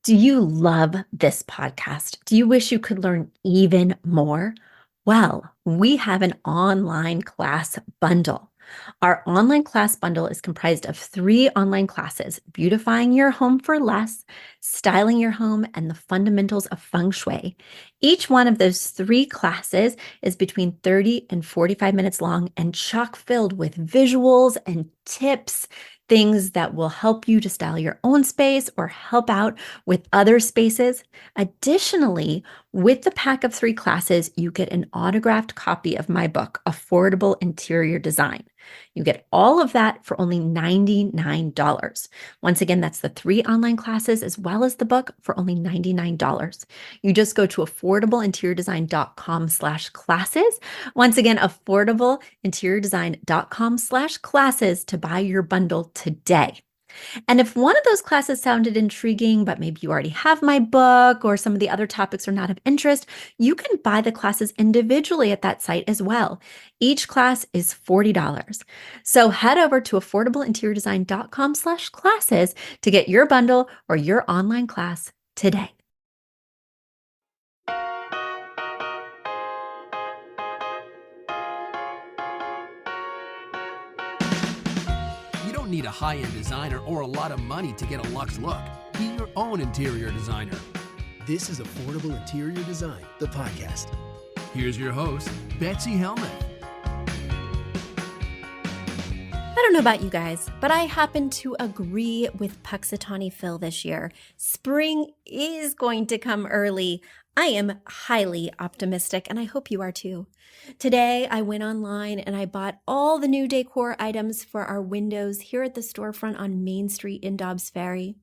Do you love this podcast? Do you wish you could learn even more? Well, we have an online class bundle. Our online class bundle is comprised of 3 online classes: beautifying your home for less, styling your home, and the fundamentals of feng shui. Each one of those 3 classes is between 30 and 45 minutes long and chock filled with visuals and tips, things that will help you to style your own space or help out with other spaces. Additionally, with the pack of 3 classes, you get an autographed copy of my book, Affordable Interior Design. You get all of that for only $99. Once again, that's the 3 online classes as well as the book for only $99. You just go to affordableinteriordesign.com/classes. Once again, affordableinteriordesign.com/classes to buy your bundle today. And if one of those classes sounded intriguing, but maybe you already have my book or some of the other topics are not of interest, you can buy the classes individually at that site as well. Each class is $40. So head over to affordableinteriordesign.com/classes to get your bundle or your online class today. You don't need a high-end designer or a lot of money to get a luxe look. Be your own interior designer. This is Affordable Interior Design, the podcast. Here's your host, Betsy Helmuth. I don't know about you guys, but I happen to agree with Puxatawny Phil this year. Spring is going to come early. I am highly optimistic, and I hope you are too. Today, I went online and I bought all the new decor items for our windows here at the storefront on Main Street in Dobbs Ferry.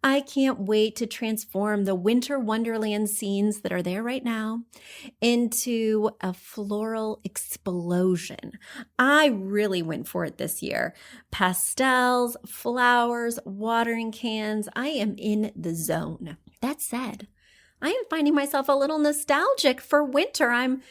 I can't wait to transform the winter wonderland scenes that are there right now into a floral explosion. I really went for it this year. Pastels, flowers, watering cans. I am in the zone. That said, I am finding myself a little nostalgic for winter. I'm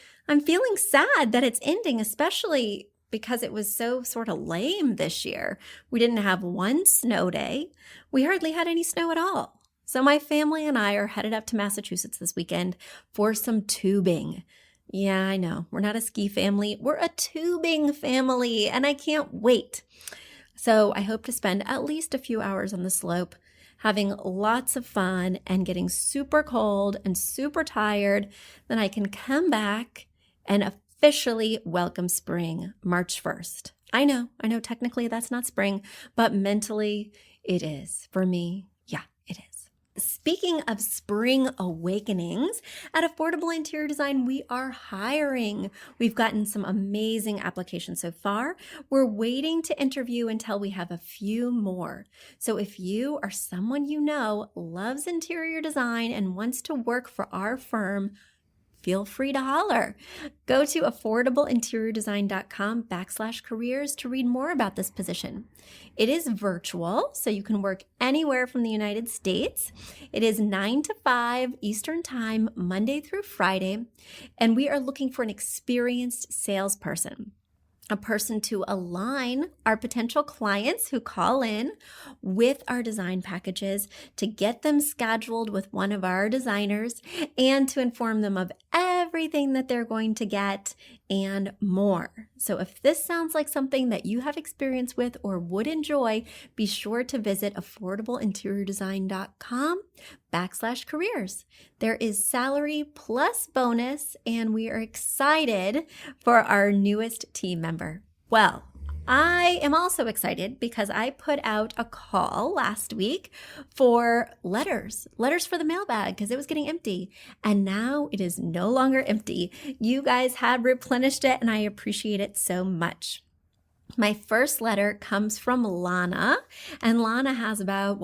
feeling sad that it's ending, especially because it was so sort of lame this year. We didn't have one snow day. We hardly had any snow at all. So my family and I are headed up to Massachusetts this weekend for some tubing. Yeah, I know. We're not a ski family. We're a tubing family, and I can't wait. So I hope to spend at least a few hours on the slope, having lots of fun and getting super cold and super tired. Then I can come back and officially welcome spring, March 1st. I know, technically that's not spring, but mentally it is. For me, yeah, it is. Speaking of spring awakenings, at Affordable Interior Design, we are hiring. We've gotten some amazing applications so far. We're waiting to interview until we have a few more. So if you or someone you know loves interior design and wants to work for our firm, feel free to holler. Go to affordableinteriordesign.com/careers to read more about this position. It is virtual, so you can work anywhere from the United States. It is 9 to 5 Eastern Time, Monday through Friday, and we are looking for an experienced salesperson, a person to align our potential clients who call in with our design packages, to get them scheduled with one of our designers, and to inform them of everything that they're going to get and more. So if this sounds like something that you have experience with or would enjoy, be sure to visit affordableinteriordesign.com/careers. There is salary plus bonus, and we are excited for our newest team member. Well, I am also excited because I put out a call last week for letters for the mailbag because it was getting empty. And now it is no longer empty. You guys have replenished it, and I appreciate it so much. My first letter comes from Lana, and Lana has about,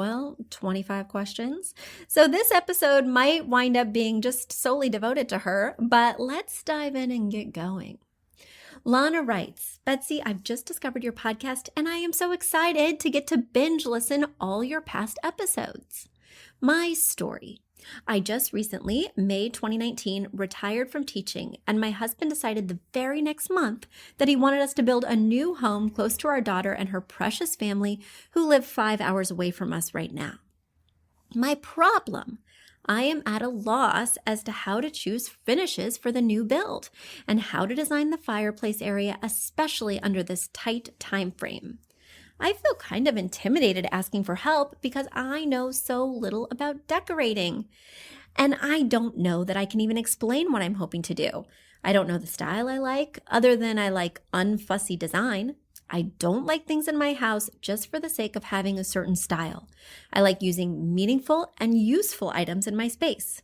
25 questions. So this episode might wind up being just solely devoted to her, but let's dive in and get going. Lana writes, Betsy, I've just discovered your podcast and I am so excited to get to binge listen all your past episodes. My story. I just recently, May 2019, retired from teaching, and my husband decided the very next month that he wanted us to build a new home close to our daughter and her precious family who live 5 hours away from us right now. My problem, I am at a loss as to how to choose finishes for the new build and how to design the fireplace area, especially under this tight time frame. I feel kind of intimidated asking for help because I know so little about decorating. And I don't know that I can even explain what I'm hoping to do. I don't know the style I like, other than I like unfussy design. I don't like things in my house just for the sake of having a certain style. I like using meaningful and useful items in my space.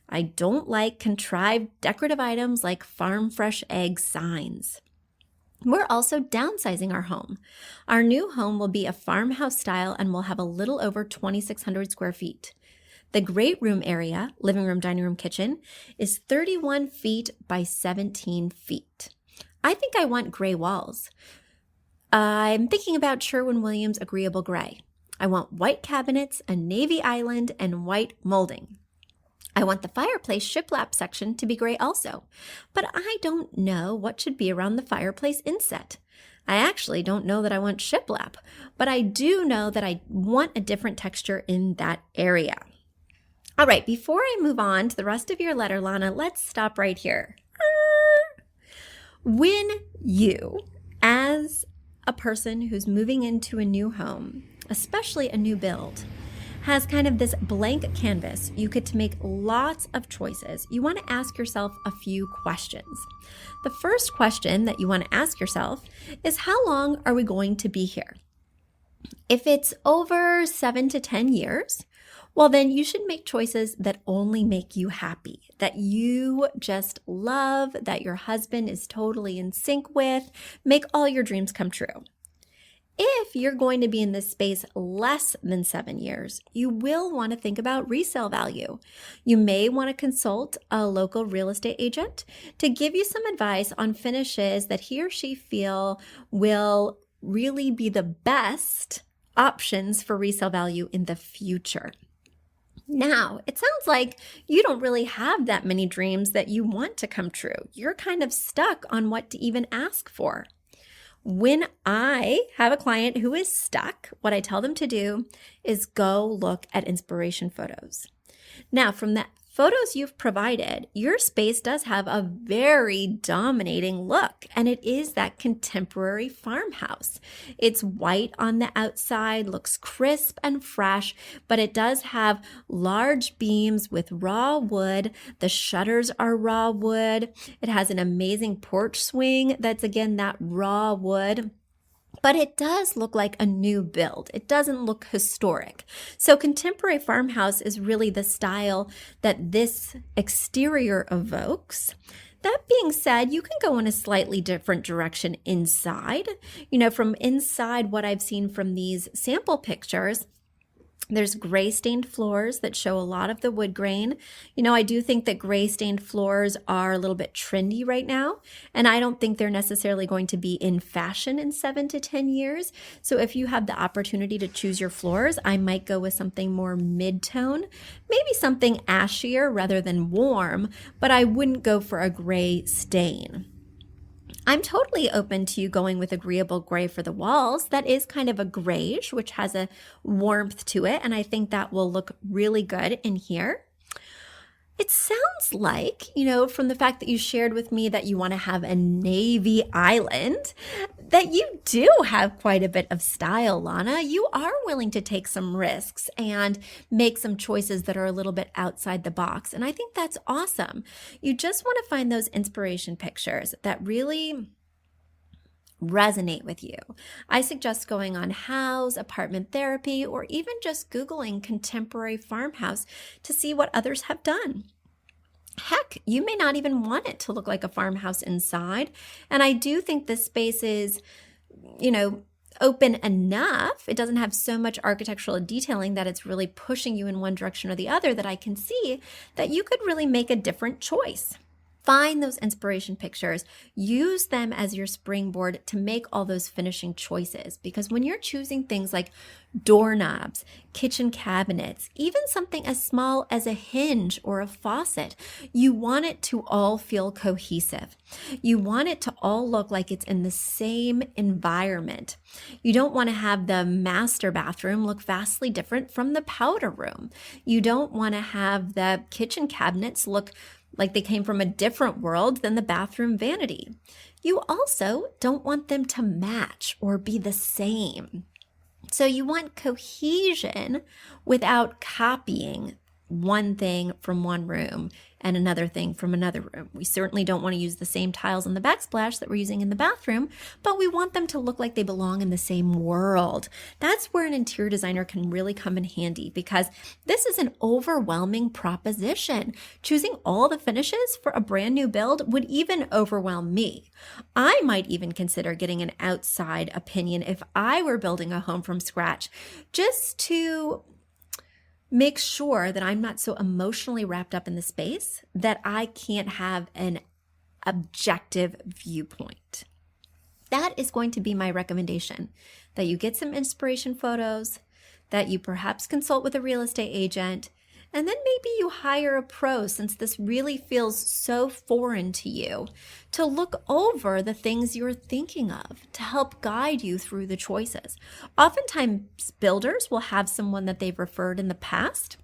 I don't like contrived decorative items like farm fresh egg signs. We're also downsizing our home. Our new home will be a farmhouse style and will have a little over 2,600 square feet. The great room area, living room, dining room, kitchen, is 31 feet by 17 feet. I think I want gray walls. I'm thinking about Sherwin-Williams agreeable gray. I want white cabinets, a navy island, and white molding. I want the fireplace shiplap section to be gray also, but I don't know what should be around the fireplace inset. I actually don't know that I want shiplap, but I do know that I want a different texture in that area. All right, before I move on to the rest of your letter, Lana, let's stop right here. When you, as a person who's moving into a new home, especially a new build, has kind of this blank canvas, you get to make lots of choices. You want to ask yourself a few questions. The first question that you want to ask yourself is, how long are we going to be here? If it's over 7 to 10 years, well, then you should make choices that only make you happy, that you just love, that your husband is totally in sync with. Make all your dreams come true. If you're going to be in this space less than 7 years, you will want to think about resale value. You may want to consult a local real estate agent to give you some advice on finishes that he or she feel will really be the best options for resale value in the future. Now, it sounds like you don't really have that many dreams that you want to come true. You're kind of stuck on what to even ask for. When I have a client who is stuck, what I tell them to do is go look at inspiration photos. Now, from the photos you've provided, your space does have a very dominating look, and it is that contemporary farmhouse. It's white on the outside, looks crisp and fresh, but it does have large beams with raw wood. The shutters are raw wood. It has an amazing porch swing that's, again, that raw wood. But it does look like a new build. It doesn't look historic. So contemporary farmhouse is really the style that this exterior evokes. That being said, you can go in a slightly different direction inside. From inside, what I've seen from these sample pictures, there's gray stained floors that show a lot of the wood grain. I do think that gray stained floors are a little bit trendy right now, and I don't think they're necessarily going to be in fashion in 7 to 10 years. So if you have the opportunity to choose your floors, I might go with something more mid-tone, maybe something ashier rather than warm, but I wouldn't go for a gray stain. I'm totally open to you going with agreeable gray for the walls. That is kind of a grayish, which has a warmth to it, and I think that will look really good in here. It sounds like, from the fact that you shared with me that you want to have a navy island, that you do have quite a bit of style, Lana. You are willing to take some risks and make some choices that are a little bit outside the box. And I think that's awesome. You just want to find those inspiration pictures that really resonate with you. I suggest going on House, Apartment Therapy, or even just Googling contemporary farmhouse to see what others have done. Heck, you may not even want it to look like a farmhouse inside. And I do think this space is, open enough. It doesn't have so much architectural detailing that it's really pushing you in one direction or the other, that I can see that you could really make a different choice. Find those inspiration pictures, use them as your springboard to make all those finishing choices. Because when you're choosing things like doorknobs, kitchen cabinets, even something as small as a hinge or a faucet, you want it to all feel cohesive. You want it to all look like it's in the same environment. You don't want to have the master bathroom look vastly different from the powder room. You don't want to have the kitchen cabinets look like they came from a different world than the bathroom vanity. You also don't want them to match or be the same. So you want cohesion without copying one thing from one room and another thing from another room. We certainly don't want to use the same tiles in the backsplash that we're using in the bathroom, but we want them to look like they belong in the same world. That's where an interior designer can really come in handy, because this is an overwhelming proposition. Choosing all the finishes for a brand new build would even overwhelm me. I might even consider getting an outside opinion if I were building a home from scratch, just to make sure that I'm not so emotionally wrapped up in the space that I can't have an objective viewpoint. That is going to be my recommendation, that you get some inspiration photos, that you perhaps consult with a real estate agent, and then maybe you hire a pro, since this really feels so foreign to you, to look over the things you're thinking of to help guide you through the choices. Oftentimes, builders will have someone that they've referred in the past,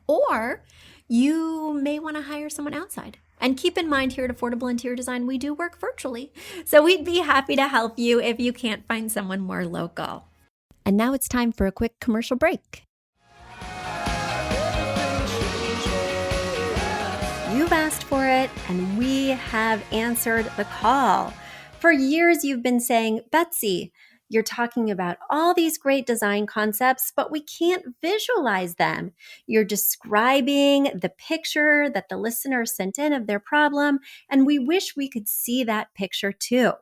or you may want to hire someone outside. And keep in mind, here at Affordable Interior Design, we do work virtually, so we'd be happy to help you if you can't find someone more local. And now it's time for a quick commercial break. You've asked for it, and we have answered the call. For years, you've been saying, Betsy, you're talking about all these great design concepts, but we can't visualize them. You're describing the picture that the listener sent in of their problem, and we wish we could see that picture too.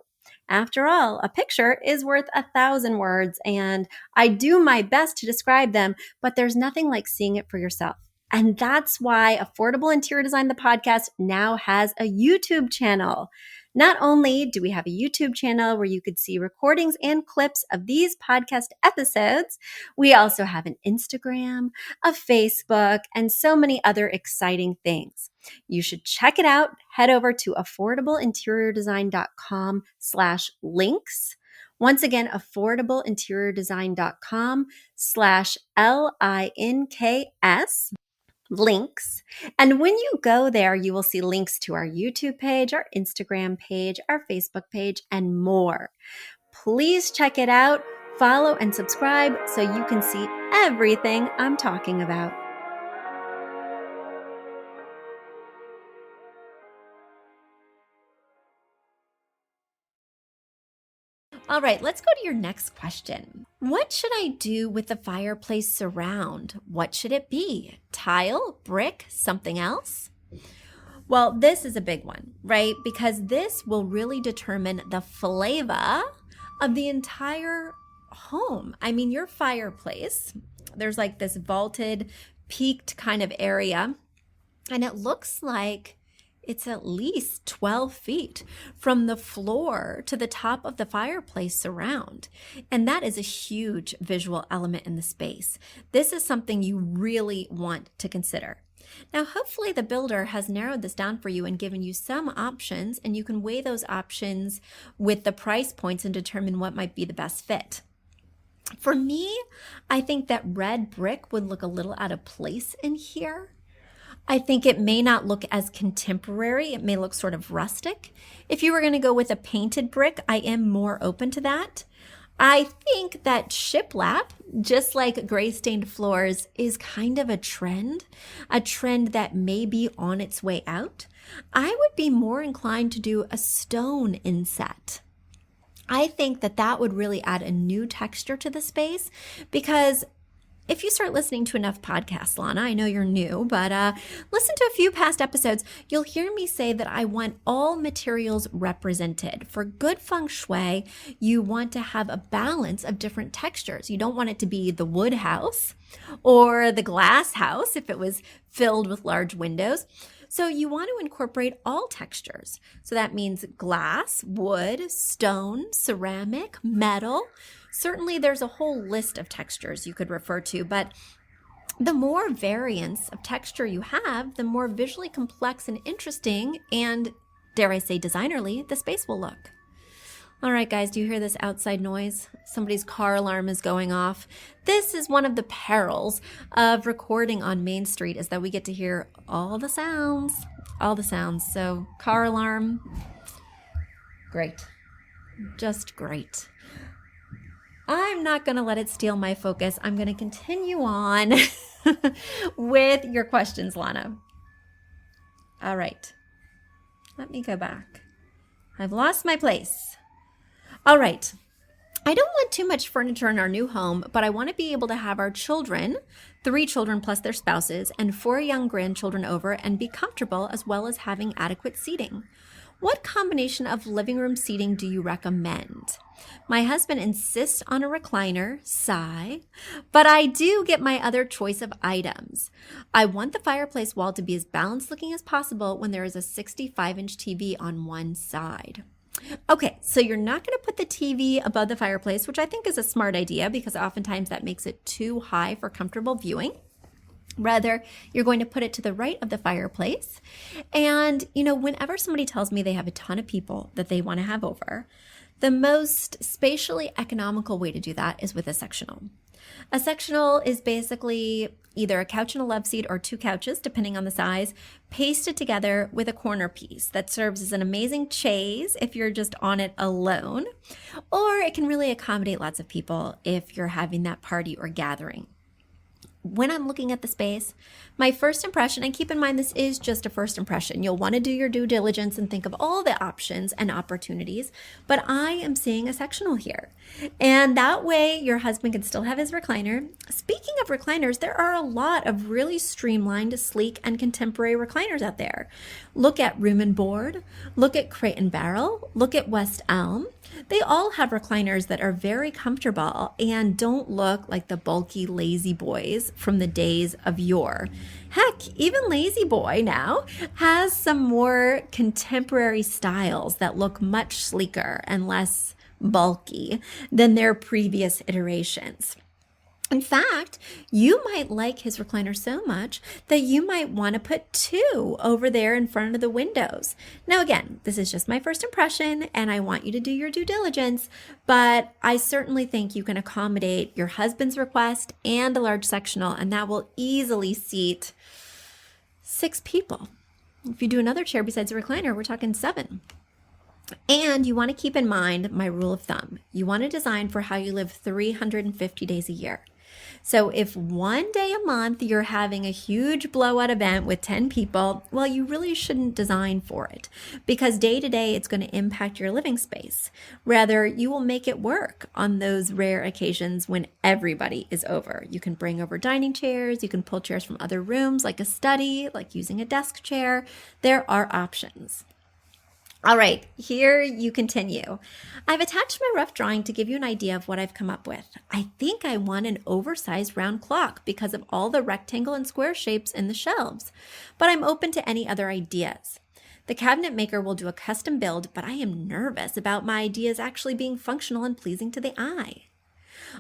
After all, a picture is worth 1,000 words, and I do my best to describe them, but there's nothing like seeing it for yourself. And that's why Affordable Interior Design, the podcast, now has a YouTube channel. Not only do we have a YouTube channel where you could see recordings and clips of these podcast episodes, we also have an Instagram, a Facebook, and so many other exciting things. You should check it out. Head over to affordableinteriordesign.com/links. Once again, affordableinteriordesign.com/LINKS. links. And when you go there, you will see links to our YouTube page, our Instagram page, our Facebook page, and more. Please check it out, follow and subscribe so you can see everything I'm talking about. All right, let's go to your next question. What should I do with the fireplace surround? What should it be? Tile, brick, something else? Well, this is a big one, right? Because this will really determine the flavor of the entire home. I mean, your fireplace, there's like this vaulted, peaked kind of area, and it looks like it's at least 12 feet from the floor to the top of the fireplace surround. And that is a huge visual element in the space. This is something you really want to consider. Now, hopefully the builder has narrowed this down for you and given you some options, and you can weigh those options with the price points and determine what might be the best fit. For me, I think that red brick would look a little out of place in here. I think it may not look as contemporary. It may look sort of rustic. If you were going to go with a painted brick, I am more open to that. I think that shiplap, just like gray stained floors, is kind of a trend that may be on its way out. I would be more inclined to do a stone inset. I think that would really add a new texture to the space, because if you start listening to enough podcasts, Lana, I know you're new, but listen to a few past episodes, you'll hear me say that I want all materials represented. For good feng shui, you want to have a balance of different textures. You don't want it to be the wood house or the glass house if it was filled with large windows. So you want to incorporate all textures. So that means glass, wood, stone, ceramic, metal. Certainly there's a whole list of textures you could refer to, but the more variance of texture you have, the more visually complex and interesting and, dare I say, designerly the space will look. All right, guys, do you hear this outside noise? Somebody's car alarm is going off. This is one of the perils of recording on Main Street, is that we get to hear all the sounds. So car alarm, great, just great. I'm not going to let it steal my focus. I'm going to continue on with your questions, Lana. All right, let me go back. I've lost my place. All right. I don't want too much furniture in our new home, but I want to be able to have our children, 3 children plus their spouses, and 4 young grandchildren over and be comfortable, as well as having adequate seating. What combination of living room seating do you recommend? My husband insists on a recliner, sigh, but I do get my other choice of items. I want the fireplace wall to be as balanced looking as possible when there is a 65-inch TV on one side. Okay, so you're not going to put the TV above the fireplace, which I think is a smart idea because oftentimes that makes it too high for comfortable viewing. Rather, you're going to put it to the right of the fireplace. And, whenever somebody tells me they have a ton of people that they want to have over, the most spatially economical way to do that is with a sectional. A sectional is basically either a couch and a love seat or 2 couches, depending on the size, pasted together with a corner piece that serves as an amazing chaise if you're just on it alone, or it can really accommodate lots of people if you're having that party or gathering. When I'm looking at the space, my first impression, and keep in mind this is just a first impression, you'll want to do your due diligence and think of all the options and opportunities, but I am seeing a sectional here. And that way your husband can still have his recliner. Speaking of recliners, there are a lot of really streamlined, sleek, and contemporary recliners out there. Look at Room and Board, look at Crate and Barrel, look at West Elm. They all have recliners that are very comfortable and don't look like the bulky lazy boys from the days of yore. Heck, even Lazy Boy now has some more contemporary styles that look much sleeker and less bulky than their previous iterations. In fact, you might like his recliner so much that you might want to put 2 over there in front of the windows. Now, again, this is just my first impression and I want you to do your due diligence, but I certainly think you can accommodate your husband's request and a large sectional, and that will easily seat 6 people. If you do another chair besides a recliner, we're talking 7. And you want to keep in mind my rule of thumb. You want to design for how you live 350 days a year. So if one day a month you're having a huge blowout event with 10 people, well, you really shouldn't design for it because day to day it's going to impact your living space. Rather, you will make it work on those rare occasions when everybody is over. You can bring over dining chairs, you can pull chairs from other rooms like a study, like using a desk chair. There are options. All right, here you continue. I've attached my rough drawing to give you an idea of what I've come up with. I think I want an oversized round clock because of all the rectangle and square shapes in the shelves, but I'm open to any other ideas. The cabinet maker will do a custom build, but I am nervous about my ideas actually being functional and pleasing to the eye.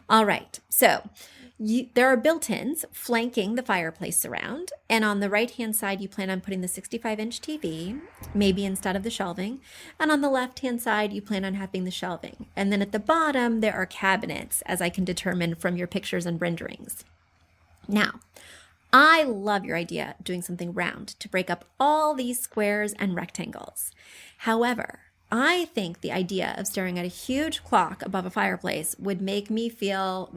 All right, so there are built-ins flanking the fireplace surround, and on the right-hand side, you plan on putting the 65-inch TV, maybe instead of the shelving, and on the left-hand side, you plan on having the shelving. And then at the bottom, there are cabinets, as I can determine from your pictures and renderings. Now, I love your idea of doing something round to break up all these squares and rectangles. However, I think the idea of staring at a huge clock above a fireplace would make me feel,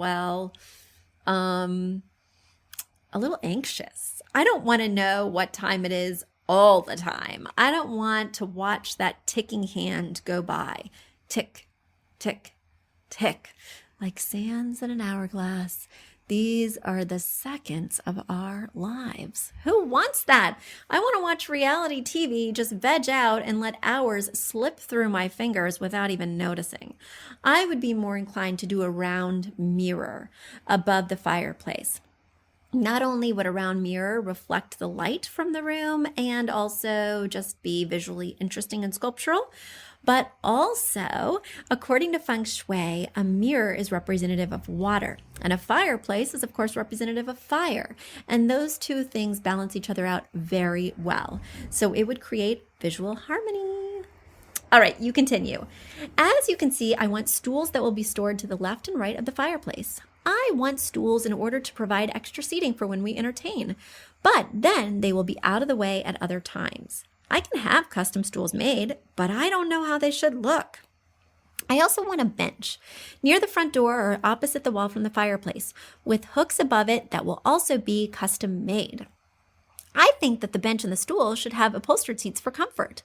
a little anxious. I don't want to know what time it is all the time. I don't want to watch that ticking hand go by. Tick, tick, tick, like sands in an hourglass. These are the seconds of our lives. Who wants that? I want to watch reality TV, just veg out and let hours slip through my fingers without even noticing. I would be more inclined to do a round mirror above the fireplace. Not only would a round mirror reflect the light from the room and also just be visually interesting and sculptural, but also, according to feng shui, a mirror is representative of water, and a fireplace is, of course, representative of fire. And those two things balance each other out very well. So it would create visual harmony. All right, you continue. As you can see, I want stools that will be stored to the left and right of the fireplace. I want stools in order to provide extra seating for when we entertain, but then they will be out of the way at other times. I can have custom stools made, but I don't know how they should look. I also want a bench near the front door or opposite the wall from the fireplace with hooks above it that will also be custom made. I think that the bench and the stool should have upholstered seats for comfort.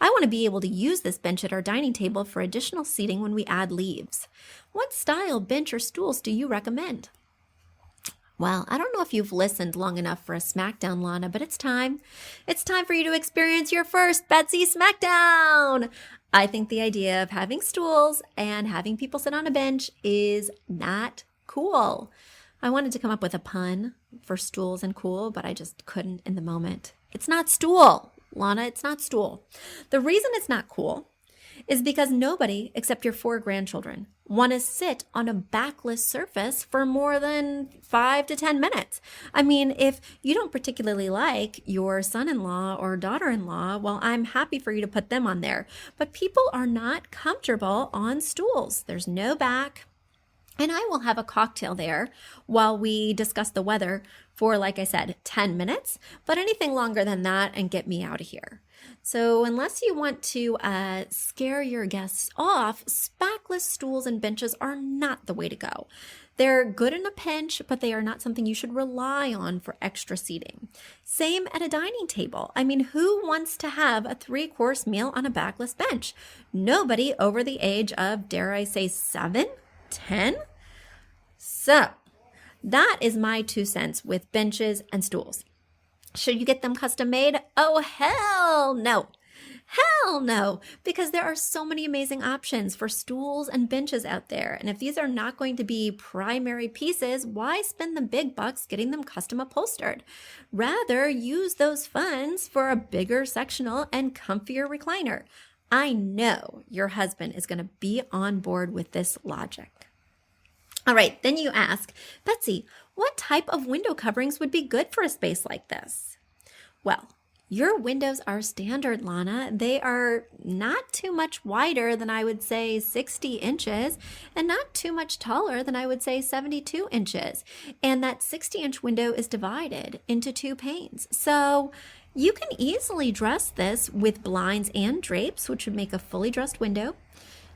I want to be able to use this bench at our dining table for additional seating when we add leaves. What style bench or stools do you recommend? Well, I don't know if you've listened long enough for a Smackdown, Lana, but it's time. It's time for you to experience your first Betsy Smackdown. I think the idea of having stools and having people sit on a bench is not cool. I wanted to come up with a pun for stools and cool, but I just couldn't in the moment. It's not stool, Lana, it's not stool. The reason it's not cool is because nobody except your 4 grandchildren want to sit on a backless surface for more than 5 to 10 minutes. I mean, if you don't particularly like your son-in-law or daughter-in-law, well, I'm happy for you to put them on there. But people are not comfortable on stools. There's no back. And I will have a cocktail there while we discuss the weather for, like I said, 10 minutes, but anything longer than that and get me out of here. So unless you want to scare your guests off, backless stools and benches are not the way to go. They're good in a pinch, but they are not something you should rely on for extra seating. Same at a dining table. I mean, who wants to have a 3-course meal on a backless bench? Nobody over the age of, dare I say, 7? 10? So that is my 2 cents with benches and stools. Should you get them custom made? Oh, hell no. Hell no, because there are so many amazing options for stools and benches out there. And if these are not going to be primary pieces, why spend the big bucks getting them custom upholstered? Rather, use those funds for a bigger sectional and comfier recliner. I know your husband is going to be on board with this logic. All right, then you ask, Betsy, what type of window coverings would be good for a space like this? Well, your windows are standard, Lana. They are not too much wider than I would say 60 inches and not too much taller than I would say 72 inches. And that 60-inch window is divided into 2 panes. So you can easily dress this with blinds and drapes, which would make a fully dressed window.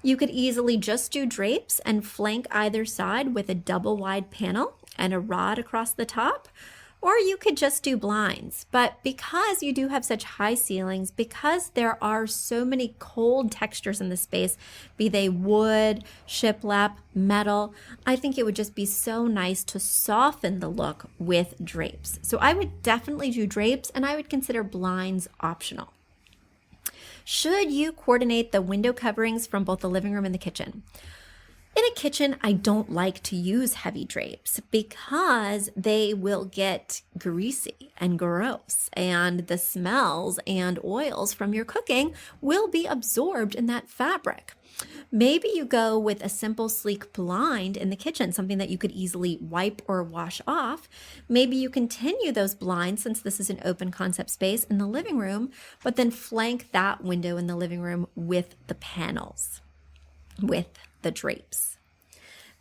You could easily just do drapes and flank either side with a double wide panel and a rod across the top, or you could just do blinds. But because you do have such high ceilings, because there are so many cold textures in the space, be they wood, shiplap, metal, I think it would just be so nice to soften the look with drapes. So I would definitely do drapes, and I would consider blinds optional. Should you coordinate the window coverings from both the living room and the kitchen? In a kitchen, I don't like to use heavy drapes because they will get greasy and gross, and the smells and oils from your cooking will be absorbed in that fabric. Maybe you go with a simple, sleek blind in the kitchen, something that you could easily wipe or wash off. Maybe you continue those blinds, since this is an open concept space, in the living room, but then flank that window in the living room with the panels, with the drapes.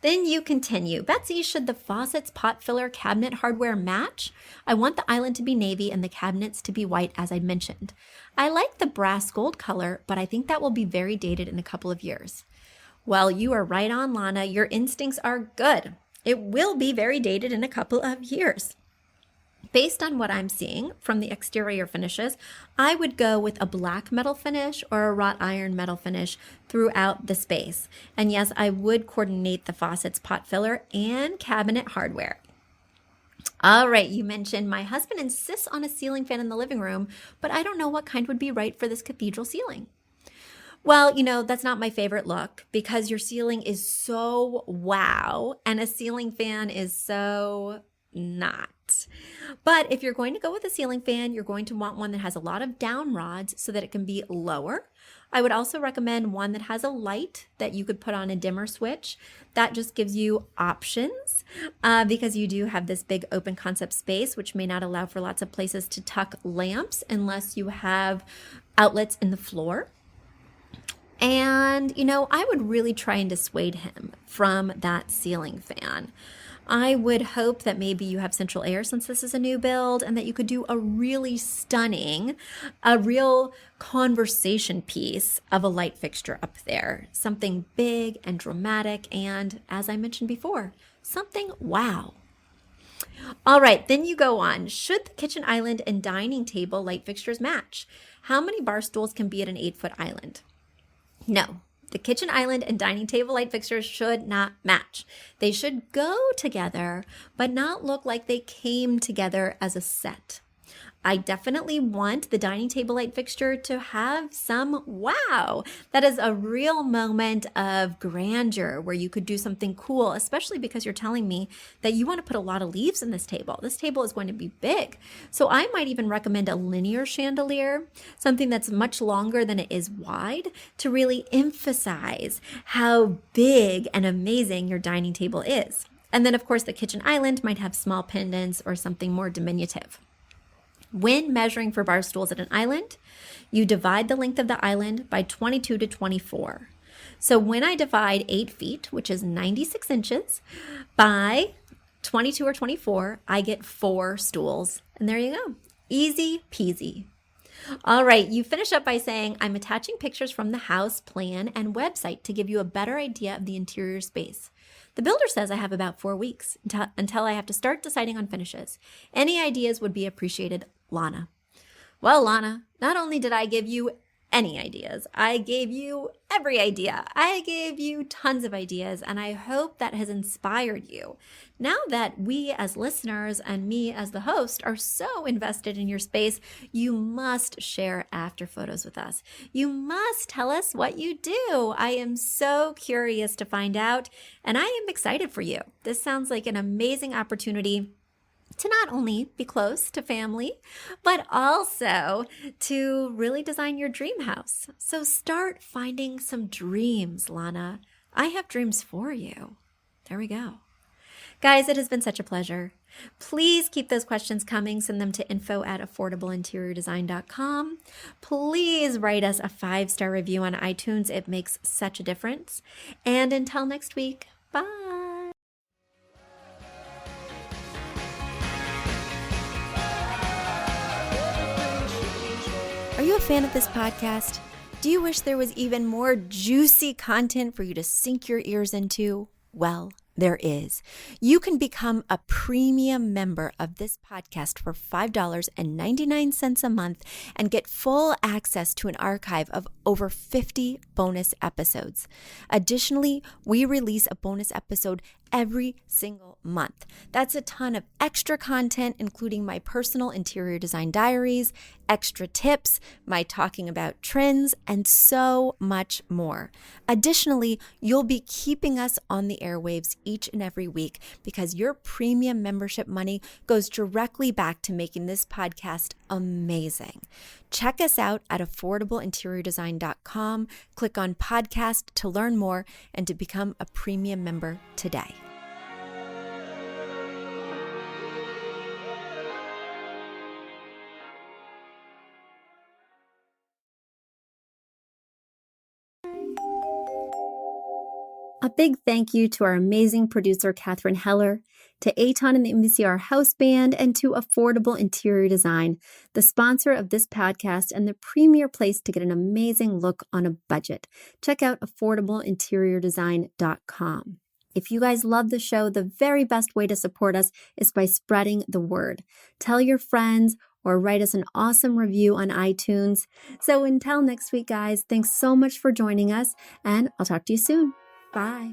Then you continue. Betsy, should the faucets, pot filler, cabinet hardware match? I want the island to be navy and the cabinets to be white, as I mentioned. I like the brass gold color, but I think that will be very dated in a couple of years. Well, you are right on, Lana. Your instincts are good. It will be very dated in a couple of years. Based on what I'm seeing from the exterior finishes, I would go with a black metal finish or a wrought iron metal finish throughout the space. And yes, I would coordinate the faucets, pot filler, and cabinet hardware. All right, you mentioned my husband insists on a ceiling fan in the living room, but I don't know what kind would be right for this cathedral ceiling. Well, that's not my favorite look because your ceiling is so wow and a ceiling fan is so not. that. But if you're going to go with a ceiling fan, you're going to want one that has a lot of down rods so that it can be lower. I would also recommend one that has a light that you could put on a dimmer switch. That just gives you options because you do have this big open concept space, which may not allow for lots of places to tuck lamps unless you have outlets in the floor. And, I would really try and dissuade him from that ceiling fan. I would hope that maybe you have central air since this is a new build and that you could do a really stunning, a real conversation piece of a light fixture up there. Something big and dramatic and, as I mentioned before, something wow. All right, then you go on. Should the kitchen island and dining table light fixtures match? How many bar stools can be at an 8-foot island? No. The kitchen island and dining table light fixtures should not match. They should go together, but not look like they came together as a set. I definitely want the dining table light fixture to have some wow. That is a real moment of grandeur where you could do something cool, especially because you're telling me that you want to put a lot of leaves in this table. This table is going to be big. So I might even recommend a linear chandelier, something that's much longer than it is wide, to really emphasize how big and amazing your dining table is. And then, of course, the kitchen island might have small pendants or something more diminutive. When measuring for bar stools at an island, you divide the length of the island by 22 to 24. So when I divide 8 feet, which is 96 inches, by 22 or 24, I get 4 stools. And there you go. Easy peasy. All right, you finish up by saying, I'm attaching pictures from the house plan and website to give you a better idea of the interior space. The builder says I have about 4 weeks until I have to start deciding on finishes. Any ideas would be appreciated, Lana. Well, Lana, not only did I give you any ideas, I gave you every idea. I gave you tons of ideas, and I hope that has inspired you. Now that we as listeners and me as the host are so invested in your space, you must share after photos with us. You must tell us what you do. I am so curious to find out, and I am excited for you. This sounds like an amazing opportunity to not only be close to family, but also to really design your dream house. So start finding some dreams, Lana. I have dreams for you. There we go. Guys, it has been such a pleasure. Please keep those questions coming. Send them to info@affordableinteriordesign.com. Please write us a 5-star review on iTunes. It makes such a difference. And until next week, bye. Are you a fan of this podcast? Do you wish there was even more juicy content for you to sink your ears into? Well, there is. You can become a premium member of this podcast for $5.99 a month and get full access to an archive of over 50 bonus episodes. Additionally, we release a bonus episode every single month. That's a ton of extra content, including my personal interior design diaries, extra tips, my talking about trends, and so much more. Additionally, you'll be keeping us on the airwaves each and every week because your premium membership money goes directly back to making this podcast amazing. Check us out at affordableinteriordesign.com. Click on podcast to learn more and to become a premium member today. A big thank you to our amazing producer, Catherine Heller, to Aton and the MVCR House Band, and to Affordable Interior Design, the sponsor of this podcast and the premier place to get an amazing look on a budget. Check out affordableinteriordesign.com. If you guys love the show, the very best way to support us is by spreading the word. Tell your friends or write us an awesome review on iTunes. So until next week, guys, thanks so much for joining us, and I'll talk to you soon. Bye.